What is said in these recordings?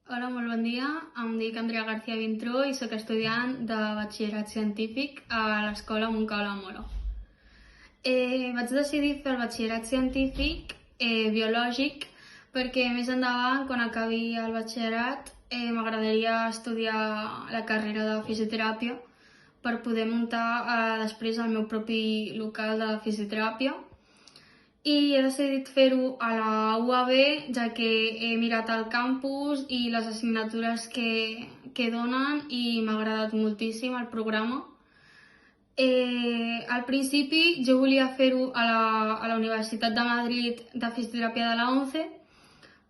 Hola, molt bon dia. Em dic Andrea García Vintró i sóc estudiant de batxillerat científic a l'Escola Montcada Moro. Vaig decidir fer el batxillerat científic biològic perquè més endavant, quan acabi el batxillerat, m'agradaria estudiar la carrera de fisioteràpia per poder muntar després el meu propi local de fisioteràpia. I he decidit fer-ho a la UAB, ja que he mirat el campus i les assignatures que donen i m'ha agradat moltíssim el programa. Al principi jo volia fer-ho a la Universitat de Madrid de Fisioteràpia de la ONCE,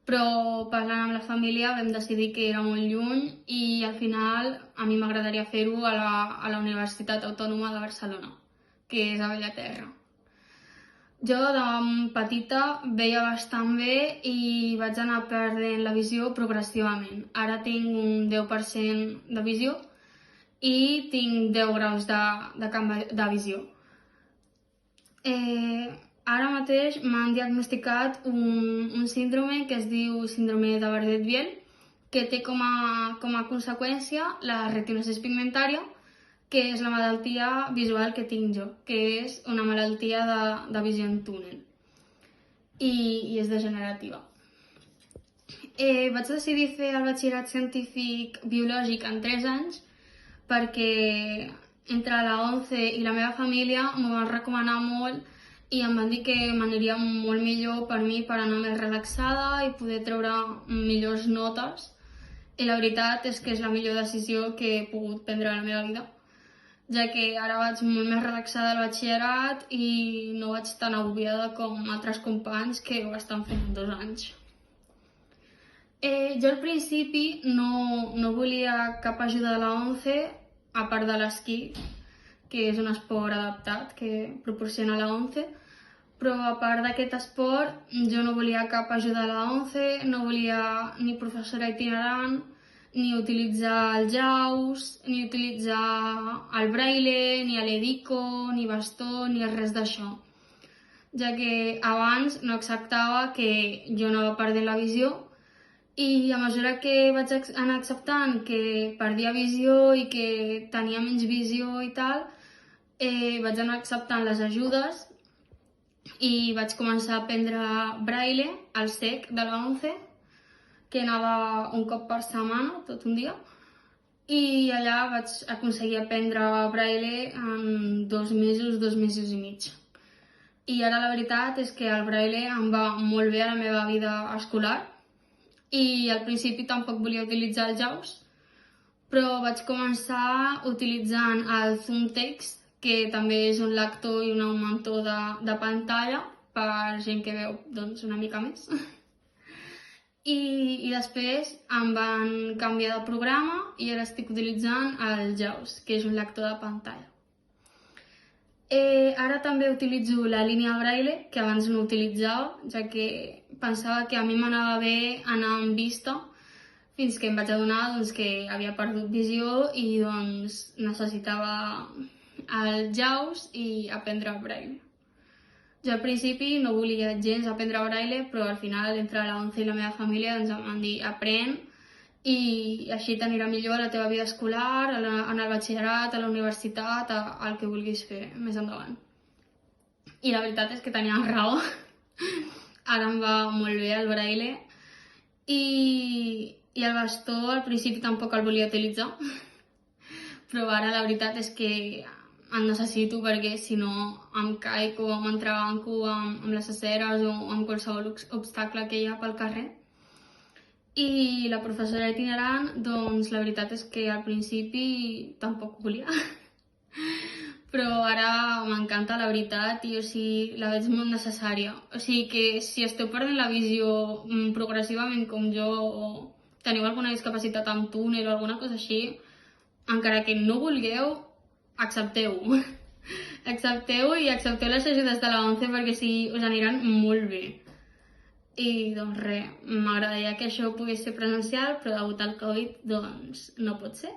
però parlant amb la família vam decidir que era molt lluny i al final a mi m'agradaria fer-ho a la Universitat Autònoma de Barcelona, que és a Bellaterra. Jo de petita veia bastant bé i vaig anar perdent la visió progressivament. Ara tinc un 10% de visió i tinc 10 graus de canvi de visió. Ara mateix m'han diagnosticat un síndrome que es diu síndrome de Bardet-Biedl, que té com a conseqüència la retinosi pigmentària, que és la malaltia visual que tinc jo, que és una malaltia de visió en túnel i és degenerativa. Vaig decidir fer el batxillerat científic biològic en 3 anys perquè entre la ONCE i la meva família m'ho van recomanar molt i em van dir que m'aniria molt millor per mi per anar més relaxada i poder treure millors notes. I la veritat és que és la millor decisió que he pogut prendre a la meva vida, ja que ara vaig molt més relaxada al batxillerat i no vaig tan agobiada com altres companys que ho estan fent en 2 anys. Jo al principi no volia cap ajuda de la ONCE, a part de l'esquí, que és un esport adaptat que proporciona la ONCE, però a part d'aquest esport jo no volia cap ajuda de la ONCE, no volia ni professora itinerant, ni utilitzar el JAWS, ni utilitzar el braille, ni l'Edico, ni bastó, ni res d'això. Ja que abans no acceptava que jo anava perdent la visió i a mesura que vaig anar acceptant que perdia visió i que tenia menys visió i tal, vaig anar acceptant les ajudes i vaig començar a aprendre braille al CEC de la ONCE, que anava un cop per setmana, tot un dia, i allà vaig aconseguir aprendre braille en 2 mesos i mig. I ara la veritat és que el braille em va molt bé a la meva vida escolar i al principi tampoc volia utilitzar el JAWS, però vaig començar utilitzant el ZoomText, que també és un lector i un augmentor de pantalla per gent que veu una mica més. I després em van canviar de programa i ara estic utilitzant el JAWS, que és un lector de pantalla. Ara també utilitzo la línia braille, que abans no utilitzava, ja que pensava que a mi m'anava bé anar amb vista, fins que em vaig adonar que havia perdut visió i necessitava el JAWS i aprendre braille. Jo al principi no volia gens aprendre braille, però al final entre la ONCE i la meva família em van dir aprèn i així t'anirà millor a la teva vida escolar, en el batxillerat, a la universitat, el que vulguis fer més endavant. I la veritat és que tenien raó. Ara em va molt bé el braille i el bastó al principi tampoc el volia utilitzar, però ara la veritat és que el necessito perquè si no em caic o m'entrebanco amb les aceres o amb qualsevol obstacle que hi ha pel carrer. I la professora itinerant, doncs la veritat és que al principi tampoc volia, però ara m'encanta la veritat i la veig molt necessària. O sigui que si esteu perdent la visió progressivament com jo o teniu alguna discapacitat amb túnel o alguna cosa així, encara que no vulgueu, accepteu-ho. Accepteu-ho i accepteu les ajudes de la ONCE perquè us aniran molt bé. I doncs res, m'agradaria que això pogués ser presencial, però degut al Covid doncs no pot ser.